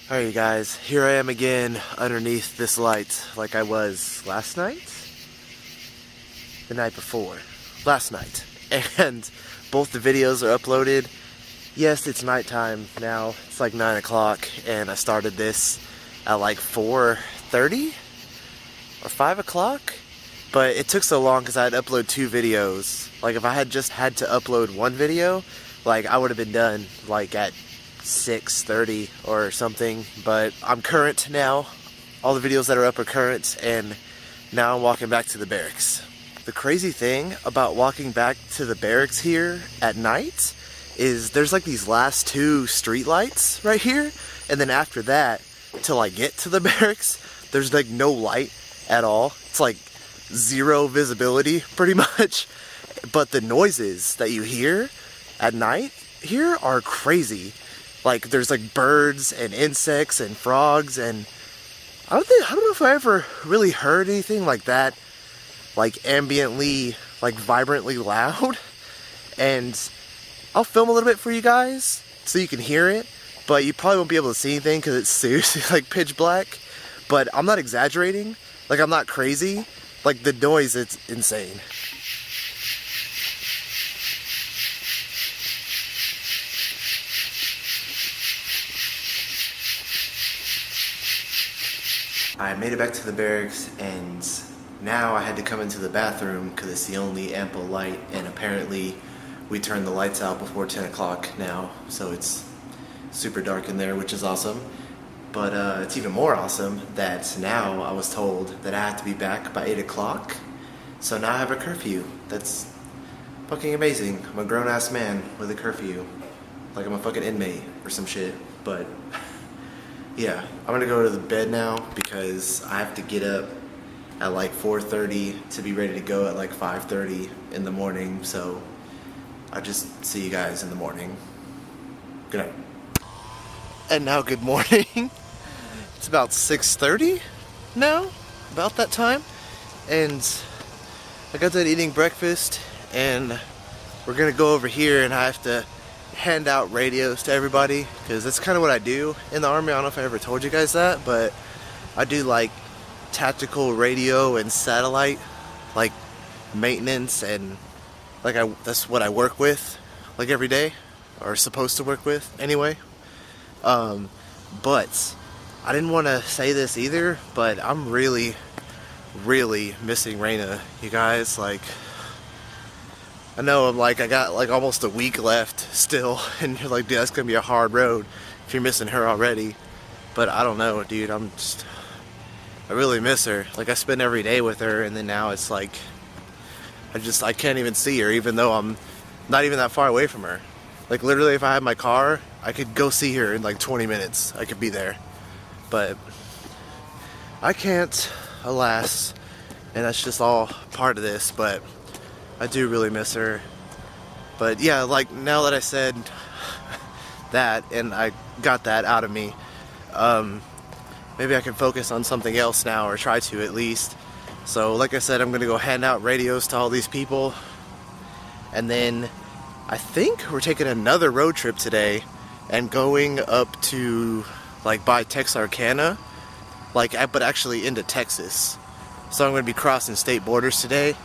Alright you guys, here I am again underneath this light like I was last night? The night before. Last night. And both the videos are uploaded. Yes, it's nighttime now. It's like 9 o'clock and I started this at like 4:30 or 5 o'clock. But it took so long because I had to upload 2 videos. Like if I had just had to upload 1 video, like I would have been done like at 6:30 or something, but I'm current now. All the videos that are up are current, and now I'm walking back to the barracks. The crazy thing about walking back to the barracks here at night is there's like these last 2 street lights right here, and then after that, till I get to the barracks, there's like no light at all. It's like 0 visibility pretty much, but the noises that you hear at night here are crazy. Like there's like birds and insects and frogs, and I don't know if I ever really heard anything like that, like ambiently, like vibrantly loud. And I'll film a little bit for you guys so you can hear it, but you probably won't be able to see anything because it's seriously like pitch black. But I'm not exaggerating, like I'm not crazy, like the noise, it's insane. I made it back to the barracks, and now I had to come into the bathroom because it's the only ample light, and apparently we turned the lights out before 10 o'clock now, so it's super dark in there, which is awesome. But it's even more awesome that now I was told that I have to be back by 8 o'clock, so now I have a curfew. That's fucking amazing. I'm a grown-ass man with a curfew, like I'm a fucking inmate or some shit, but yeah, I'm gonna go to the bed now because I have to get up at like 4:30 to be ready to go at like 5:30 in the morning, so I'll just see you guys in the morning. Good night. And now good morning. It's about 6:30 now, about that time, and I got done eating breakfast, and we're gonna go over here and I have to hand out radios to everybody because that's kind of what I do in the army. I don't know if I ever told you guys that, but I do like tactical radio and satellite like maintenance, and like that's what I work with like every day, or supposed to work with anyway. But I didn't want to say this either, but I'm really missing Raina, you guys. Like I know I got like almost a week left still, and you're like, dude, that's gonna be a hard road if you're missing her already. But I don't know, dude, I really miss her. Like I spend every day with her, and then now it's like I can't even see her, even though I'm not even that far away from her. Like literally, if I had my car, I could go see her in like 20 minutes. I could be there, but I can't, alas, and that's just all part of this. But I do really miss her. But yeah, like now that I said that and I got that out of me, maybe I can focus on something else now, or try to at least. So like I said, I'm gonna go hand out radios to all these people, and then I think we're taking another road trip today and going up to like by Texarkana, but actually into Texas. So I'm gonna be crossing state borders today.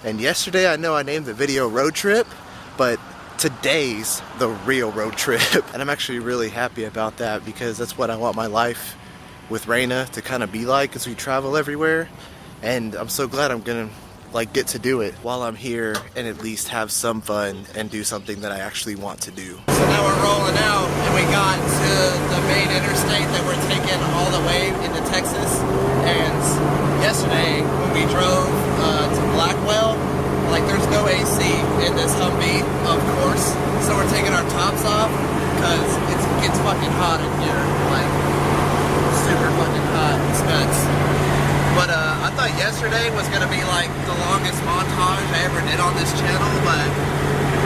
And yesterday, I know I named the video Road Trip, but today's the real road trip. And I'm actually really happy about that because that's what I want my life with Raina to kind of be like as we travel everywhere. And I'm so glad I'm gonna like get to do it while I'm here and at least have some fun and do something that I actually want to do. So now we're rolling out and we got to the main interstate that we're taking all the way into Texas. And yesterday when we drove to Blackwell, like there's no AC in this Humvee, of course. So we're taking our tops off because it gets fucking hot in here, like super fucking hot. It's nuts. But I thought yesterday was gonna be like the longest montage I ever did on this channel, but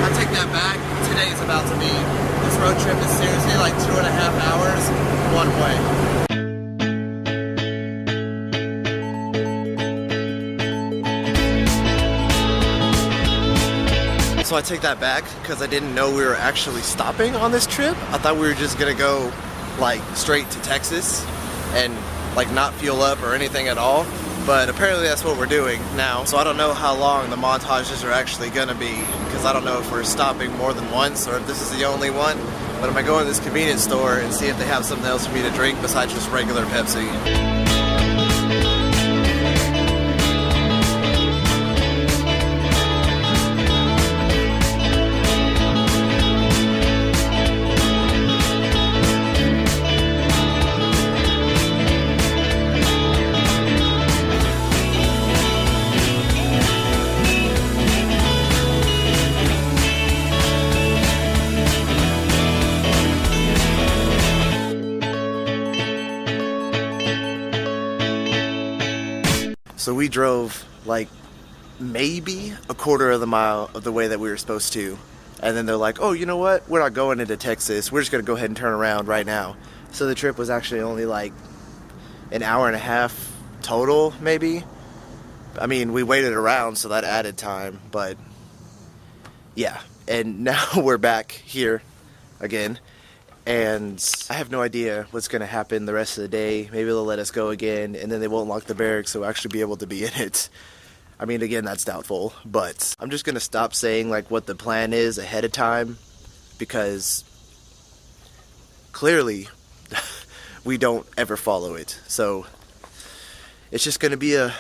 I take that back. Today's about to be. This road trip is seriously like 2.5 hours one way. So I take that back because I didn't know we were actually stopping on this trip. I thought we were just gonna go like straight to Texas and like not fuel up or anything at all. But apparently that's what we're doing now. So I don't know how long the montages are actually gonna be, because I don't know if we're stopping more than once or if this is the only one. But I'm gonna go in this convenience store and see if they have something else for me to drink besides just regular Pepsi. So we drove like maybe a quarter of the mile of the way that we were supposed to. And then they're like, oh, you know what? We're not going into Texas. We're just going to go ahead and turn around right now. So the trip was actually only like an hour and a half total, maybe. I mean, we waited around, so that added time. But yeah, and now we're back here again. And I have no idea what's going to happen the rest of the day. Maybe they'll let us go again, and then they won't lock the barracks, so we'll actually be able to be in it. I mean, again, that's doubtful, but I'm just going to stop saying like what the plan is ahead of time, because clearly we don't ever follow it. So it's just going to be a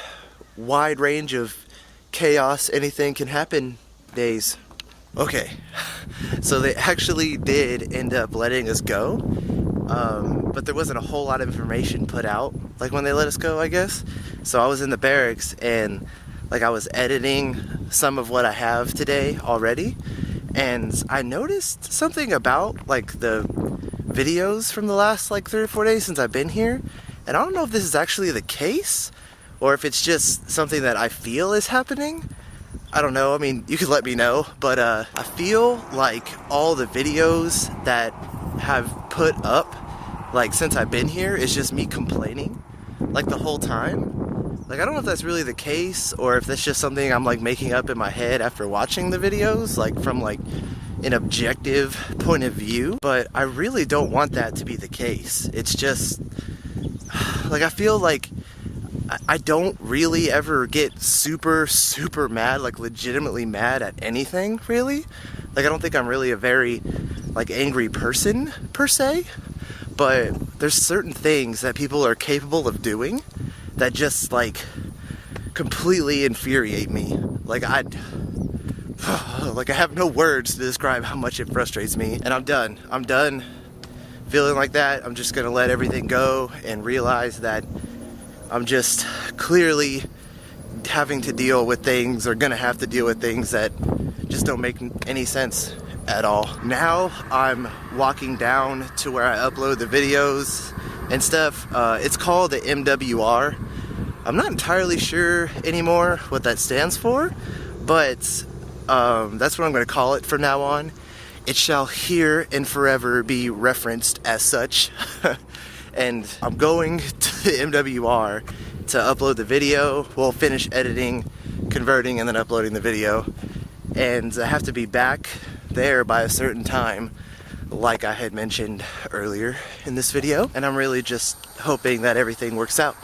wide range of chaos, anything can happen days. Okay, so they actually did end up letting us go, but there wasn't a whole lot of information put out, like when they let us go, I guess. So I was in the barracks and like I was editing some of what I have today already, and I noticed something about like the videos from the last like 3 or 4 days since I've been here, and I don't know if this is actually the case or if it's just something that I feel is happening. I don't know, I mean, you could let me know, but I feel like all the videos that have put up, like since I've been here, is just me complaining, like the whole time. Like, I don't know if that's really the case, or if that's just something I'm like making up in my head after watching the videos, like from like an objective point of view, but I really don't want that to be the case. It's just, like, I feel like I don't really ever get super mad, like legitimately mad at anything, really. Like, I don't think I'm really a very like angry person per se, but there's certain things that people are capable of doing that just like completely infuriate me. Like I have no words to describe how much it frustrates me, and I'm done feeling like that. I'm just gonna let everything go and realize that I'm just clearly having to deal with things, or gonna have to deal with things that just don't make any sense at all. Now I'm walking down to where I upload the videos and stuff. It's called the MWR. I'm not entirely sure anymore what that stands for, but that's what I'm gonna call it from now on. It shall here and forever be referenced as such. And I'm going to the MWR to upload the video. We'll finish editing, converting, and then uploading the video. And I have to be back there by a certain time, like I had mentioned earlier in this video. And I'm really just hoping that everything works out.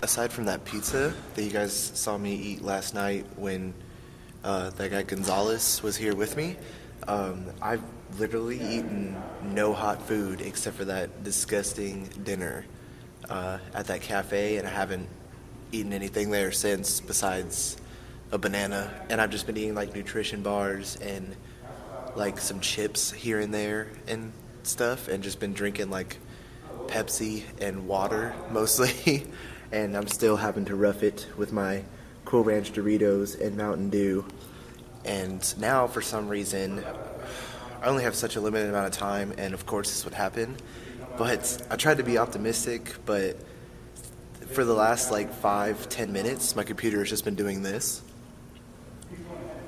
Aside from that pizza that you guys saw me eat last night when that guy Gonzalez was here with me, I've literally eaten no hot food except for that disgusting dinner at that cafe, and I haven't eaten anything there since besides a banana, and I've just been eating like nutrition bars and like some chips here and there and stuff, and just been drinking like Pepsi and water mostly. And I'm still having to rough it with my Cool Ranch Doritos and Mountain Dew. And now for some reason I only have such a limited amount of time, and of course this would happen, but I tried to be optimistic, but for the last like 5-10 minutes my computer has just been doing this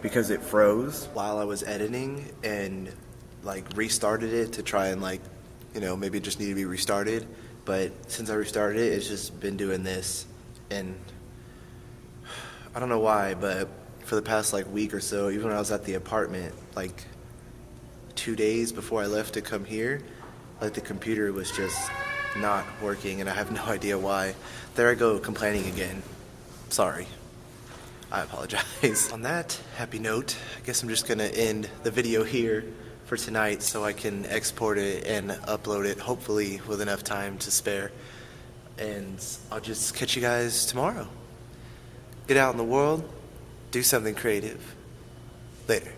because it froze while I was editing, and like restarted it to try and like, you know, maybe it just needed to be restarted, but since I restarted it, it's just been doing this. And I don't know why, but for the past like week or so, even when I was at the apartment, like 2 days before I left to come here, like the computer was just not working, and I have no idea why. There I go, complaining again. Sorry. I apologize. On that happy note, I guess I'm just gonna end the video here for tonight so I can export it and upload it, hopefully with enough time to spare. And I'll just catch you guys tomorrow. Get out in the world, do something creative. Later.